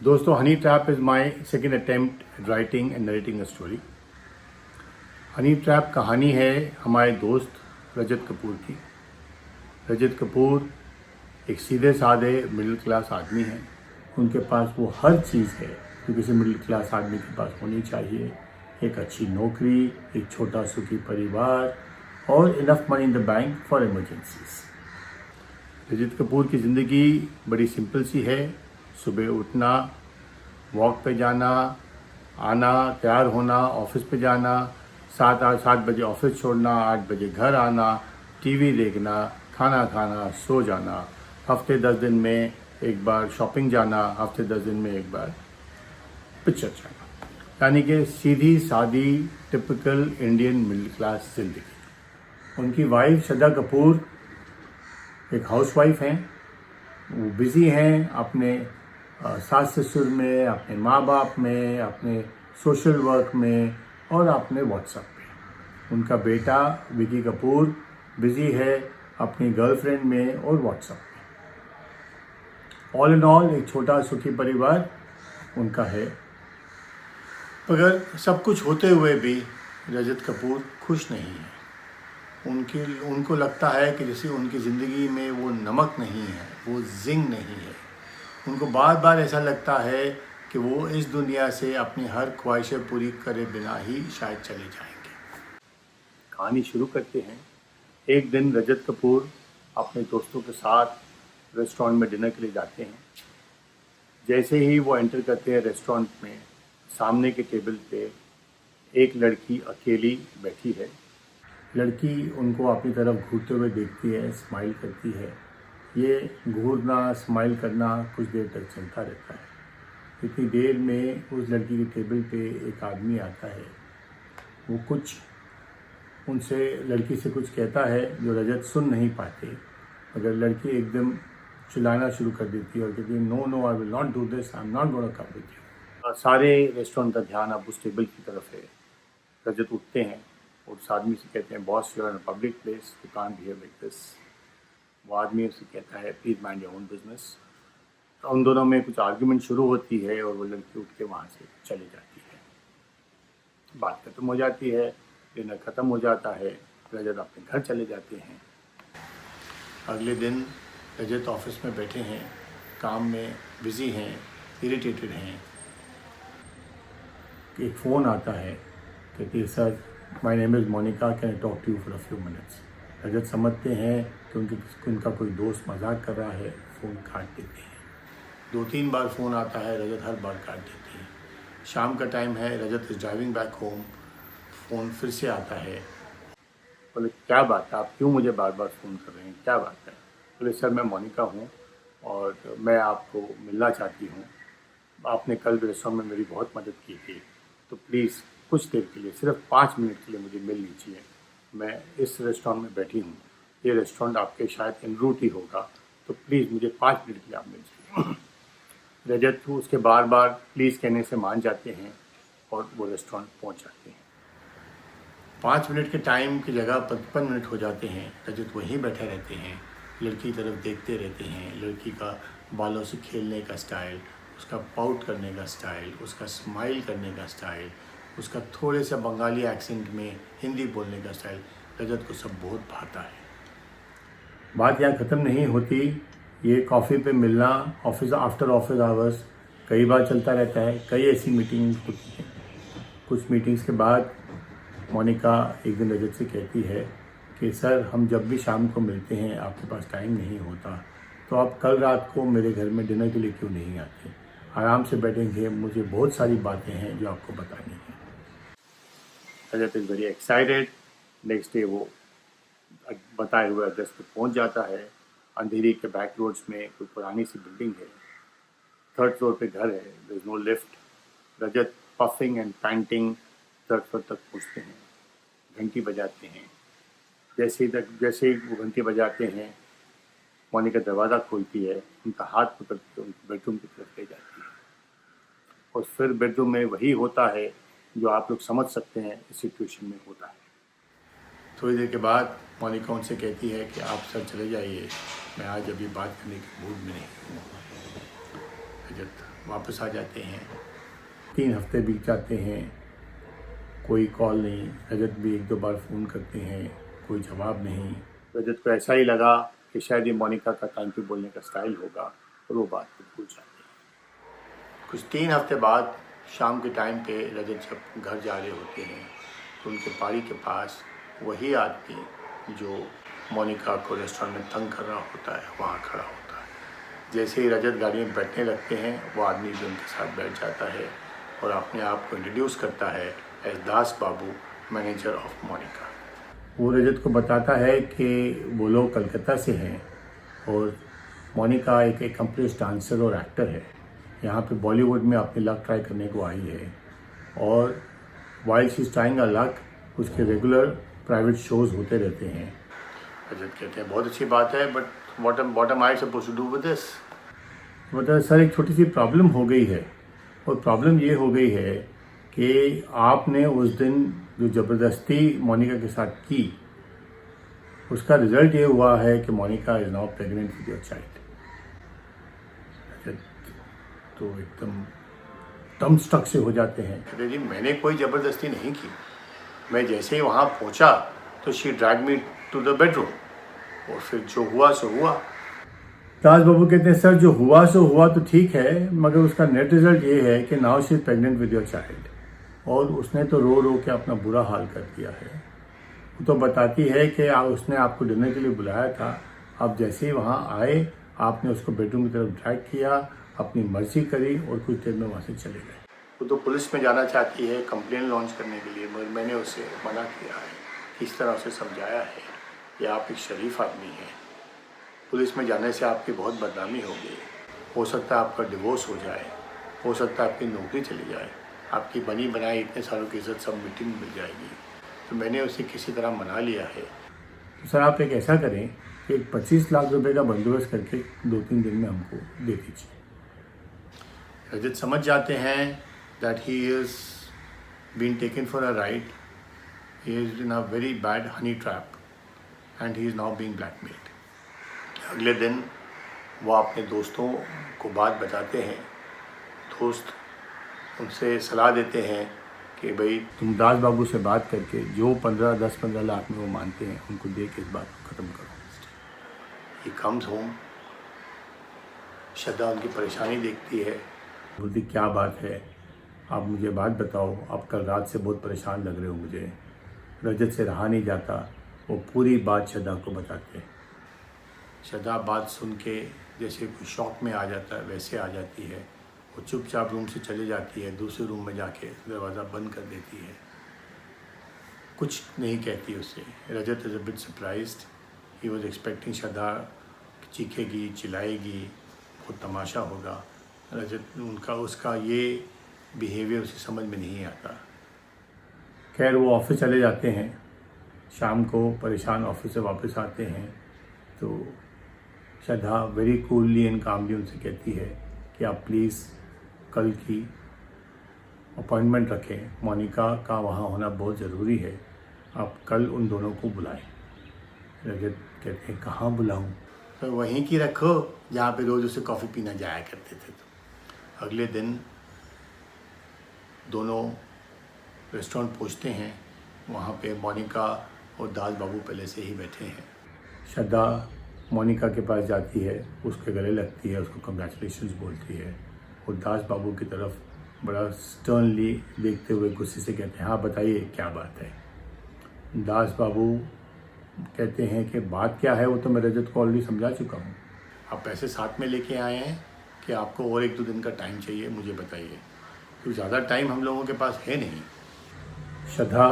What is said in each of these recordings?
दोस्तों, honey trap is my second attempt at writing and narrating a story. Honey trap कहानी है हमारे दोस्त रजत कपूर की। रजत कपूर एक सीधे साधे मिडिल क्लास आदमी हैं। उनके पास वो हर चीज़ है जो किसी मिडिल क्लास आदमी के पास होनी चाहिए। एक अच्छी नौकरी, एक छोटा सुखी परिवार और enough money in the bank for emergencies. Rajat Kapoor की ज़िंदगी बड़ी सिंपल सी है। सुबह उठना, वॉक पे जाना, आना, तैयार होना, ऑफिस पे जाना, 7 बजे ऑफिस छोड़ना, 8 बजे घर आना, टीवी देखना, खाना खाना, सो जाना, हफ्ते 10 दिन में एक बार शॉपिंग जाना, हफ्ते 10 दिन में एक बार पिक्चर जाना। यानी कि सीधी सादी टिपिकल इंडियन मिडिल क्लास ज़िंदगी। उनकी वाइफ श्रद्धा कपूर एक हाउसवाइफ हैं। वो बिज़ी हैं अपने सास ससुर में, अपने माँ बाप में, अपने सोशल वर्क में और अपने व्हाट्सएप पे। उनका बेटा विकी कपूर बिज़ी है अपनी गर्लफ्रेंड में और व्हाट्सएप पे। ऑल इन ऑल एक छोटा सुखी परिवार उनका है। मगर सब कुछ होते हुए भी रजत कपूर खुश नहीं है। उनको लगता है कि जैसे उनकी ज़िंदगी में वो नमक नहीं है, वो जिंग नहीं है। उनको बार बार ऐसा लगता है कि वो इस दुनिया से अपनी हर ख्वाहिशें पूरी करे बिना ही शायद चले जाएंगे। कहानी शुरू करते हैं। एक दिन रजत कपूर अपने दोस्तों के साथ रेस्टोरेंट में डिनर के लिए जाते हैं। जैसे ही वो एंटर करते हैं रेस्टोरेंट में, सामने के टेबल पे एक लड़की अकेली बैठी है। लड़की उनको अपनी तरफ घूरते हुए देखती है, स्माइल करती है। ये घूरना, स्माइल करना कुछ देर तक चलता रहता है। इतनी देर में उस लड़की के टेबल पे एक आदमी आता है। वो कुछ उनसे लड़की से कुछ कहता है जो रजत सुन नहीं पाते, मगर लड़की एकदम चिल्लाना शुरू कर देती है और कहती है, no no, I will not do this, I am not gonna come with you. सारे रेस्टोरेंट का ध्यान अब उस टेबल की तरफ है। रजत उठते हैं और उस आदमी से कहते हैं, boss, you are in a public place, you can't behave like this. वो आदमी उससे कहता है, please mind your own business. तो उन दोनों में कुछ आर्ग्यूमेंट शुरू होती है और वो लड़की उठ के वहाँ से चली जाती है। बात खत्म हो जाती है, डिनर ख़त्म हो जाता है, रजत अपने घर चले जाते हैं। अगले दिन रजत ऑफिस में बैठे हैं, काम में बिज़ी हैं, इरिटेटेड हैं। एक फ़ोन आता है, कहती है, sir, my name is Monika, can I talk to you for a few minutes. Rajat समझते हैं कि उनका कोई दोस्त मजाक कर रहा है, फ़ोन काट देते हैं। 2-3 बार फ़ोन आता है, रजत हर बार काट देते हैं। शाम का टाइम है, Rajat is driving back home. Phone फिर से आता है। बोले, क्या बात है, आप क्यों मुझे बार बार फ़ोन कर रहे हैं, क्या बात है? बोले, सर, मैं मोनिका हूँ और मैं आपको मिलना चाहती हूँ। आपने कल रेस्टोरेंट में मेरी बहुत मदद की थी, तो प्लीज़ कुछ देर के लिए, सिर्फ 5 मिनट के लिए मुझे मिल लीजिए। मैं इस रेस्टोरेंट में बैठी हूँ, ये रेस्टोरेंट आपके शायद इन रूट ही होगा, तो प्लीज़ मुझे 5 मिनट के लिए आप मिल जाइए। रजत उसके बार बार प्लीज़ कहने से मान जाते हैं और वो रेस्टोरेंट पहुँच जाते हैं। 5 मिनट के टाइम की जगह 55 मिनट हो जाते हैं। रजत वहीं बैठे रहते हैं, लड़की की तरफ देखते रहते हैं। लड़की का बालों से खेलने का स्टाइल, उसका पाउट करने का स्टाइल, उसका स्माइल करने का स्टाइल, उसका थोड़े से बंगाली एक्सेंट में हिंदी बोलने का स्टाइल, रजत को सब बहुत भाता है। बात यहाँ ख़त्म नहीं होती। ये कॉफ़ी पे मिलना ऑफिस आफ्टर ऑफिस आवर्स कई बार चलता रहता है। कई ऐसी मीटिंग्स होती हैं। कुछ मीटिंग्स के बाद मोनिका एक दिन रजत से कहती है कि सर, हम जब भी शाम को मिलते हैं आपके पास टाइम नहीं होता, तो आप कल रात को मेरे घर में डिनर के लिए क्यों नहीं आते? आराम से बैठेंगे, मुझे बहुत सारी बातें हैं जो आपको बतानी है। Rajat is very excited. Next day वो बताए हुए एड्रेस पे पहुंच जाता है। अंधेरी के बैक रोड्स में कोई पुरानी सी बिल्डिंग है, 3rd फ्लोर पे घर है, there is no lift. Rajat puffing and panting 3rd floor तक पहुंचते हैं। घंटी बजाते हैं। जैसे ही वो घंटी बजाते हैं, मोनिका दरवाज़ा खोलती है, उनका हाथ पकड़ के उनको बेडरूम की तरफ ले जाती है। और फिर बेडरूम में वही होता है जो आप लोग समझ सकते हैं इस सिचुएशन में होता है। थोड़ी देर के बाद मोनिका उनसे कहती है कि आप सर चले जाइए, मैं आज अभी बात करने के मूड में नहीं हूँ। रजत वापस आ जाते हैं। 3 हफ्ते बीत जाते हैं, कोई कॉल नहीं। रजत भी 1-2 बार फ़ोन करते हैं, कोई जवाब नहीं। रजत को ऐसा ही लगा कि शायद ये मोनिका का टाइम पे बोलने का स्टाइल होगा और वो बात को भूल जाते हैं। कुछ 3 हफ्ते बाद शाम के टाइम पे रजत जब घर जा रहे होते हैं तो उनके बाड़ी के पास वही आदमी जो मोनिका को रेस्टोरेंट में तंग कर रहा होता है वहाँ खड़ा होता है। जैसे ही रजत गाड़ी में बैठने लगते हैं वो आदमी भी उनके साथ बैठ जाता है और अपने आप को इंट्रोड्यूस करता है as Das Babu, manager of Monica. वो रजत को बताता है कि वो लोग कलकत्ता से हैं और मोनिका एक एक्म्प्लिश्ड डांसर और एक्टर है, यहाँ पे बॉलीवुड में अपनी लक ट्राई करने को आई है और while she is trying a luck उसके रेगुलर प्राइवेट शोज़ होते रहते हैं। रजत कहते हैं बहुत अच्छी बात है, but what am I suppose to do with this. मतलब सर एक छोटी सी प्रॉब्लम हो गई है और प्रॉब्लम ये हो गई है कि आपने उस दिन जो ज़बरदस्ती मोनिका के साथ की उसका रिजल्ट ये हुआ है कि Monica is now pregnant with your child. तो एकदम टम स्टक से हो जाते हैं। कहते जी मैंने कोई ज़बरदस्ती नहीं की, मैं जैसे ही वहाँ पहुँचा तो she drag me to the bedroom और फिर जो हुआ सो हुआ। दास बाबू कहते हैं सर जो हुआ सो हुआ तो ठीक है, मगर उसका नेट रिजल्ट ये है कि now she is pregnant with your child और उसने तो रो रो के अपना बुरा हाल कर दिया है। वो तो बताती है कि उसने आपको डिनर के लिए बुलाया था, आप जैसे ही वहाँ आए आपने उसको बेडरूम की तरफ ड्रैग किया, अपनी मर्जी करी और कुछ देर में वहाँ से चले गए। वो तो पुलिस में जाना चाहती है कंप्लेन लॉन्च करने के लिए, मगर मैंने उसे मना किया है, इस तरह उसे समझाया है कि आप एक शरीफ आदमी हैं, पुलिस में जाने से आपकी बहुत बदनामी होगी, हो सकता है आपका डिवोर्स हो जाए, हो सकता है आपकी नौकरी चली जाए, आपकी बनी बनाई इतने सालों की इज्जत सब मिट्टी में मिल जाएगी। तो मैंने उसे किसी तरह मना लिया है। तो सर आप एक ऐसा करें कि 25 लाख रुपए का बंदोबस्त करके 2-3 दिन में हमको दे दीजिए। रजत समझ जाते हैं that he is been taken for a ride, he is in a very bad honey trap and he is now being blackmailed. अगले दिन वो अपने दोस्तों को बात बताते हैं, दोस्त उनसे सलाह देते हैं कि भाई तुम दास बाबू से बात करके जो 10-15 लाख में वो मानते हैं उनको दे के इस बात को ख़त्म करो। ही कम्स होम, श्रद्धा उनकी परेशानी देखती है, बोलती क्या बात है, आप मुझे बात बताओ, आप कल रात से बहुत परेशान लग रहे हो मुझे। रजत से रहा नहीं जाता, वो पूरी बात श्रद्धा को बताते हैं। श्रद्धा बात सुन के जैसे कोई शॉक में आ जाता है वैसे आ जाती है, वो चुपचाप रूम से चली जाती है, दूसरे रूम में जाके दरवाज़ा बंद कर देती है, कुछ नहीं कहती उससे। Rajat is a bit surprised, he was expecting Shraddha चीखेगी, चिल्लाएगी, बहुत तमाशा होगा। रजत उसका ये बिहेवियर उसे समझ में नहीं आता। खैर वो ऑफिस चले जाते हैं, शाम को परेशान ऑफिस से वापस आते हैं तो श्रद्धा वेरी कूलली एंड कामली उनसे कहती है कि आप प्लीज़ कल की अपॉइंटमेंट रखें, मोनिका का वहाँ होना बहुत ज़रूरी है, आप कल उन दोनों को बुलाएं। रजत कहते हैं कहाँ बुलाऊं? तो वहीं की रखो जहाँ पे रोज़ उसे कॉफ़ी पीना जाया करते थे। तो अगले दिन दोनों रेस्टोरेंट पहुँचते हैं, वहाँ पे मोनिका और दास बाबू पहले से ही बैठे हैं। श्रद्धा मोनिका के पास जाती है, उसके गले लगती है, उसको कंग्रेचुलेशंस बोलती है और दास बाबू की तरफ बड़ा स्टर्नली देखते हुए गुस्से से कहते हैं हाँ बताइए क्या बात है। दास बाबू कहते हैं कि बात क्या है वो तो मैं रजत को ऑलरेडी समझा चुका हूँ, आप पैसे साथ में लेके आए हैं कि आपको और 1-2 दिन का टाइम चाहिए, मुझे बताइए, क्योंकि ज़्यादा टाइम हम लोगों के पास है नहीं। श्रद्धा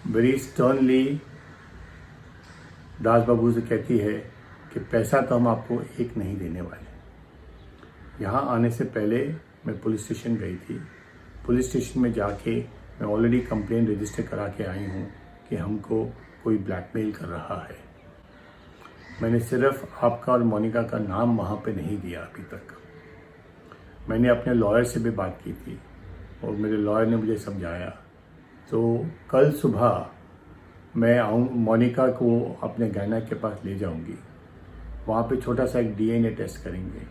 वेरी स्टर्नली दास बाबू से कहती है कि पैसा तो हम आपको एक नहीं देने वाले। यहाँ आने से पहले मैं पुलिस स्टेशन गई थी, पुलिस स्टेशन में जाके मैं ऑलरेडी कंप्लेन रजिस्टर करा के आई हूँ कि हमको कोई ब्लैकमेल कर रहा है। मैंने सिर्फ आपका और मोनिका का नाम वहाँ पे नहीं दिया अभी तक। मैंने अपने लॉयर से भी बात की थी और मेरे लॉयर ने मुझे समझाया, तो कल सुबह मैं मोनिका को अपने गायना के पास ले जाऊंगी, वहाँ पे छोटा सा एक DNA टेस्ट करेंगे,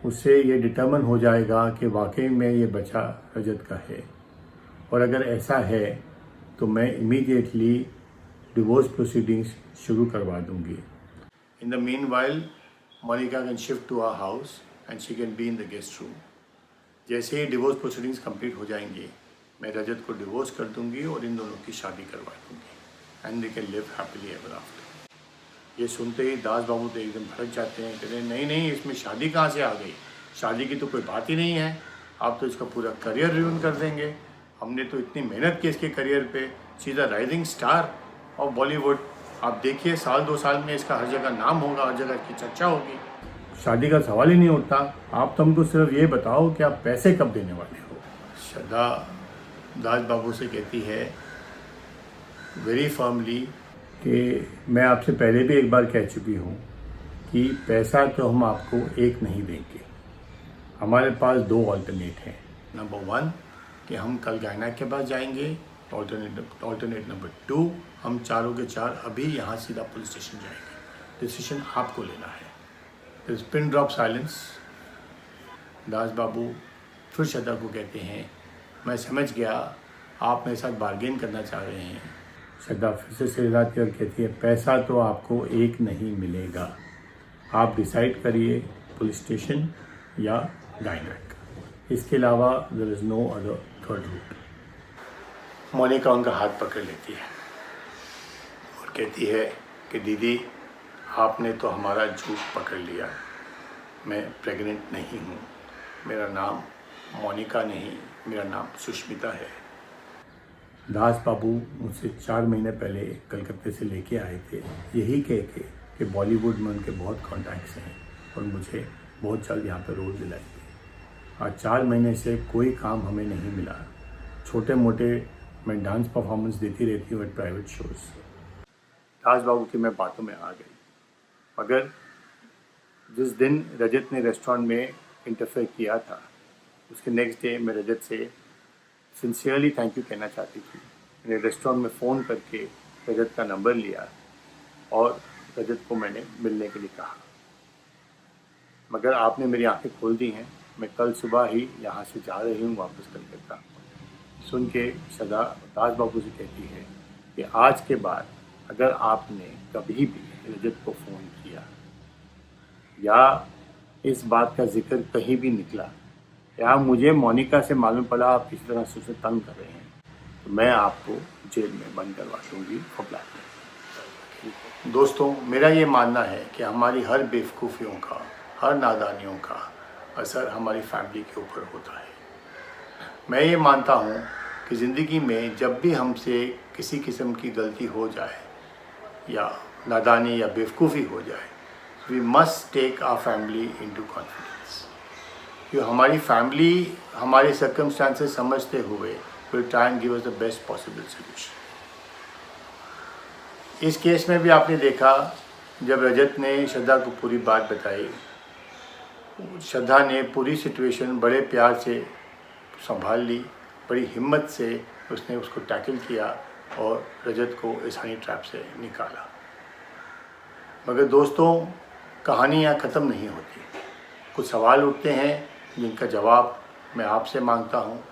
उससे ये डिटर्मन हो जाएगा कि वाकई में ये बच्चा रजत का है, और अगर ऐसा है तो मैं इमीडिएटली डिवोर्स प्रोसीडिंग्स शुरू करवा दूंगी। In the meanwhile Monica can shift to our house and she can be in the guest room. जैसे ही डिवोर्स प्रोसीडिंग्स कंप्लीट हो जाएंगे, मैं रजत को डिवोर्स कर दूंगी और इन दोनों की शादी करवा दूंगी and they can live happily ever after. ये सुनते ही दास बाबू तो एकदम भड़क जाते हैं, कहते हैं नहीं नहीं, इसमें शादी कहाँ से आ गई, शादी की तो कोई बात ही नहीं है, आप तो इसका पूरा करियर रियून कर देंगे। हमने तो इतनी मेहनत की इसके करियर पे, she is a rising star of Bollywood. आप देखिए साल 2 साल में इसका हर जगह नाम होगा, हर जगह इसकी चर्चा होगी, शादी का सवाल ही नहीं उठता। आप तो हमको सिर्फ ये बताओ कि आप पैसे कब देने वाले हो। श्रद्धा दास बाबू से कहती है वेरी फर्मली कि मैं आपसे पहले भी एक बार कह चुकी हूँ कि पैसा तो हम आपको एक नहीं देंगे, हमारे पास 2 ऑल्टरनेट हैं। नंबर 1 कि हम कल गायना के पास जाएंगे, ऑल्टरनेट नंबर 2 हम चारों के चार अभी यहाँ सीधा पुलिस स्टेशन जाएंगे। डिसीजन आपको लेना है। Pin drop silence. Das babu फिर श्रद्धा को कहते हैं मैं समझ गया, आप मेरे साथ बार्गेन करना चाह रहे हैं। श्रद्धा फिर से सिरहिलाती और कहती है पैसा तो आपको एक नहीं मिलेगा, आप डिसाइड करिए पुलिस स्टेशन या गायनेक, इसके अलावा there is no other third route. Monica उनका हाथ पकड़ लेती है और कहती है कि दीदी आपने तो हमारा झूठ पकड़ लिया, मैं प्रेग्नेंट नहीं हूँ, मेरा नाम मोनिका नहीं, मेरा नाम सुष्मिता है। दास बाबू मुझसे 4 महीने पहले कलकत्ते से लेके आए थे, यही कह के कि बॉलीवुड में उनके बहुत कॉन्टैक्ट्स हैं और मुझे बहुत जल्द यहाँ पर रोल दिलाएंगे। आज 4 महीने से कोई काम हमें नहीं मिला, छोटे मोटे मैं डांस परफॉर्मेंस देती रहती हूँ एट प्राइवेट शोज़। दास बाबू की मैं बातों में आ गई, मगर जिस दिन रजत ने रेस्टोरेंट में इंटरफेयर किया था, उसके नेक्स्ट डे मैं रजत से सिंसियरली थैंक यू कहना चाहती थी। मैंने रेस्टोरेंट में फ़ोन करके रजत का नंबर लिया और रजत को मैंने मिलने के लिए कहा, मगर आपने मेरी आंखें खोल दी हैं, मैं कल सुबह ही यहाँ से जा रही हूँ वापस कलकत्ता। सुन के सदा दास बाबू से कहती है कि आज के बाद अगर आपने कभी भी रजत को फ़ोन किया या इस बात का जिक्र कहीं भी निकला या मुझे मोनिका से मालूम पड़ा आप किसी तरह से उसे तंग कर रहे हैं, तो मैं आपको जेल में बंद करवा दूँगी फॉर ब्लैकमेल। दोस्तों, मेरा ये मानना है कि हमारी हर बेवकूफ़ियों का, हर नादानियों का असर हमारी फैमिली के ऊपर होता है। मैं ये मानता हूँ कि ज़िंदगी में जब भी हमसे किसी किस्म की गलती हो जाए या नादानी या बेवकूफ़ी हो जाए, we must take our family into confidence. कि हमारी फैमिली हमारे सर्कमस्टांसेस समझते हुए will try and give us the best possible solution. इस केस में भी आपने देखा, जब रजत ने श्रद्धा को पूरी बात बताई, श्रद्धा ने पूरी सिचुएशन बड़े प्यार से संभाल ली, बड़ी हिम्मत से उसने उसको टैकल किया और रजत को इस हनी ट्रैप से निकाला। मगर दोस्तों, कहानी यहाँ ख़त्म नहीं होती। कुछ सवाल उठते हैं जिनका जवाब मैं आपसे मांगता हूँ।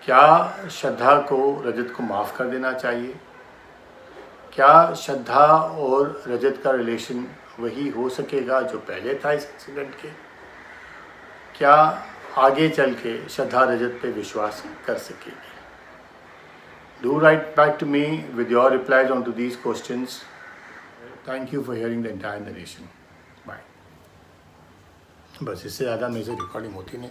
क्या श्रद्धा को रजत को माफ़ कर देना चाहिए? क्या श्रद्धा और रजत का रिलेशन वही हो सकेगा जो पहले था इस इंसिडेंट के? क्या आगे चल के श्रद्धा रजत पे विश्वास कर सकेगी? Do write back to me with your replies onto these questions. Thank you for hearing the entire narration. Bye. बस इससे ज़्यादा मेरे से रिकॉर्डिंग होती नहीं।